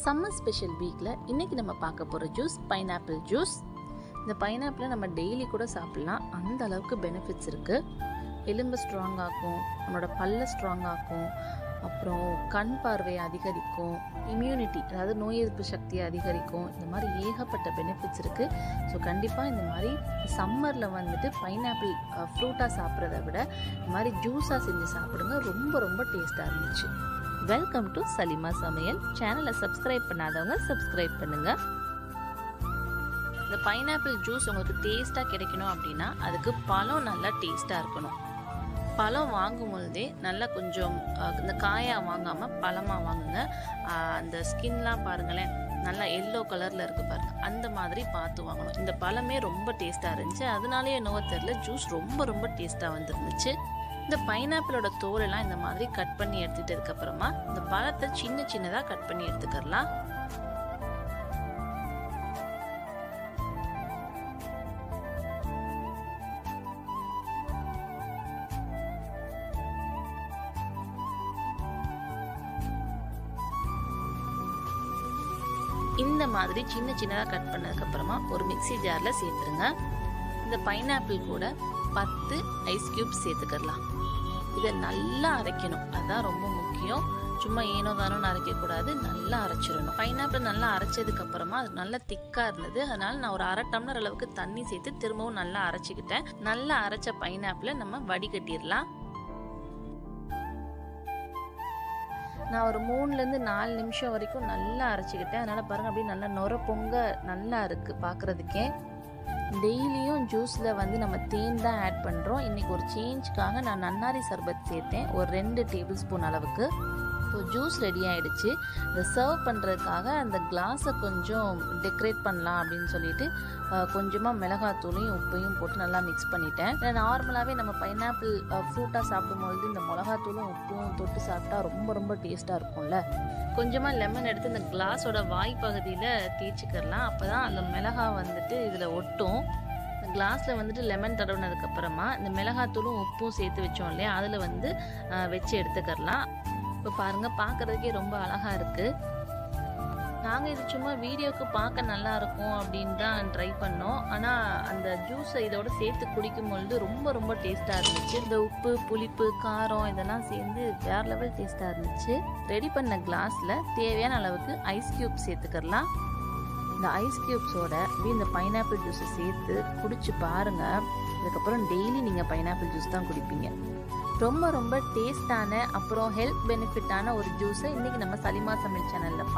Summer special வீக்கில் இன்றைக்கி நம்ம பார்க்க போகிற ஜூஸ் பைனாப்பிள் ஜூஸ். இந்த பைனாப்பிளை நம்ம டெய்லி கூட சாப்பிட்லாம், அந்த அளவுக்கு பெனிஃபிட்ஸ் இருக்குது. எலும்பு ஸ்ட்ராங் ஆக்கும், நம்மளோட பல்ல ஸ்ட்ராங் ஆக்கும், அப்புறம் கண் பார்வையை அதிகரிக்கும், இம்யூனிட்டி அதாவது நோய் எதிர்ப்பு சக்தியை அதிகரிக்கும். இந்த மாதிரி ஏகப்பட்ட பெனிஃபிட்ஸ் இருக்குது. ஸோ கண்டிப்பாக இந்த மாதிரி சம்மரில் வந்துட்டு பைனாப்பிள் ஃப்ரூட்டாக சாப்பிட்றத விட இந்த மாதிரி ஜூஸாக செஞ்சு சாப்பிடுங்க. ரொம்ப ரொம்ப டேஸ்ட்டாக இருந்துச்சு. வெல்கம் டு சலிமா சமையல். சேனலை சப்ஸ்கிரைப் பண்ணாதவங்க சப்ஸ்கிரைப் பண்ணுங்க. இந்த பைனாப்பிள் ஜூஸ் உங்களுக்கு டேஸ்ட்டாக கிடைக்கணும் அப்படின்னா அதுக்கு பழம் நல்லா டேஸ்ட்டாக இருக்கணும். பழம் வாங்கும் பொழுதே நல்லா கொஞ்சம் இந்த காயாக வாங்காமல் பழமாக வாங்குங்க. அந்த ஸ்கின்லாம் பாருங்களேன், நல்லா எல்லோ கலரில் இருக்குது பாருங்க, அந்த மாதிரி பார்த்து வாங்கணும். இந்த பழமே ரொம்ப டேஸ்ட்டாக இருந்துச்சு, அதனாலேயே என்னவோ தெரியல ஜூஸ் ரொம்ப ரொம்ப டேஸ்ட்டாக வந்துருந்துச்சு. இந்த பைனாப்பிளோட தோலெல்லாம் இந்த மாதிரி கட் பண்ணி எடுத்துட்டதுக்கு அப்புறமா இந்த பழத்தை சின்ன சின்னதாக கட் பண்ணி எடுத்துக்கலாம். இந்த மாதிரி சின்ன சின்னதாக கட் பண்ணதுக்கு அப்புறமா ஒரு மிக்ஸி ஜாரில் சேர்த்துருங்க. இந்த பைனாப்பிள் கூட 10 ஐஸ் கியூப்ஸ் சேர்த்துக்கலாம். இதை நல்லா அரைக்கணும், அதுதான் ரொம்ப முக்கியம். சும்மா ஏனோ தானோன்னு அரைக்கக்கூடாது, நல்லா அரைச்சிடணும். பைனாப்பிள் நல்லா அரைச்சதுக்கு அப்புறமா அது நல்லா திக்காக இருந்தது, அதனால நான் ஒரு 1/2 டம்ளர் அளவுக்கு தண்ணி சேர்த்து திரும்பவும் நல்லா அரைச்சிக்கிட்டேன். நல்லா அரைச்ச பைனாப்பிளை நம்ம வடிகட்டிடலாம். நான் ஒரு 3லேருந்து 4 நிமிஷம் வரைக்கும் நல்லா அரைச்சிக்கிட்டேன். அதனால் பாருங்கள், அப்படியே நல்லா நொர பொங்க நல்லா இருக்குது பார்க்குறதுக்கே. டெய்லியும் ஜூஸில் வந்து நம்ம தேன் தான் ஆட் பண்ணுறோம். இன்றைக்கி ஒரு சேஞ்சுக்காக நான் நன்னாரி சர்பத் சேர்த்தேன், ஒரு 2 டேபிள் ஸ்பூன் அளவுக்கு. இப்போ ஜூஸ் ரெடி ஆகிடுச்சு. இதை சர்வ் பண்ணுறதுக்காக அந்த கிளாஸை கொஞ்சம் டெக்கரேட் பண்ணலாம் அப்படின்னு சொல்லிட்டு கொஞ்சமாக மிளகாத்தூளையும் உப்பையும் போட்டு நல்லா மிக்ஸ் பண்ணிட்டேன். நார்மலாகவே நம்ம பைனாப்பிள் ஃப்ரூட்டாக சாப்பிடும்பொழுது இந்த மிளகாத்தூளும் உப்பும் தொட்டு சாப்பிட்டா ரொம்ப ரொம்ப டேஸ்ட்டாக இருக்கும்ல. கொஞ்சமாக லெமன் எடுத்து இந்த கிளாஸோட வாய் பகுதியில் தேய்ச்சிக்கிறலாம், அப்போ தான் அந்த மிளகா வந்துட்டு இதில் ஒட்டும். இந்த கிளாஸில் வந்துட்டு லெமன் தடவுனதுக்கப்புறமா இந்த மிளகாத்தூளும் உப்பும் சேர்த்து வச்சோம் இல்லையா, அதில் வந்து வச்சு எடுத்துக்கிறலாம். இப்போ பாருங்கள், பார்க்குறதுக்கே ரொம்ப அழகாக இருக்குது. நாங்கள் இது சும்மா வீடியோவுக்கு பார்க்க நல்லா இருக்கும் அப்படின்னு தான் ட்ரை பண்ணோம். ஆனால் அந்த ஜூஸை இதோட சேர்த்து குடிக்கும் பொழுது ரொம்ப ரொம்ப டேஸ்ட்டாக இருந்துச்சு. இந்த உப்பு, புளிப்பு, காரம் இதெல்லாம் சேர்ந்து வேறு லெவல் டேஸ்ட்டாக இருந்துச்சு. ரெடி பண்ண கிளாஸில் தேவையான அளவுக்கு ஐஸ் க்யூப் சேர்த்துக்கலாம். இந்த ஐஸ் க்யூப்ஸோட இந்த பைனாப்பிள் ஜூஸை சேர்த்து குடிச்சு பாருங்கள். இதுக்கப்புறம் டெய்லி நீங்கள் பைனாப்பிள் ஜூஸ் தான் குடிப்பீங்க. ரொம்ப ரொம்ப டேஸ்டான அப்புறம் ஹெல்த் பெனிஃபிட்டான ஒரு ஜூஸை இன்றைக்கி நம்ம சலிமா சமையல் சேனலில்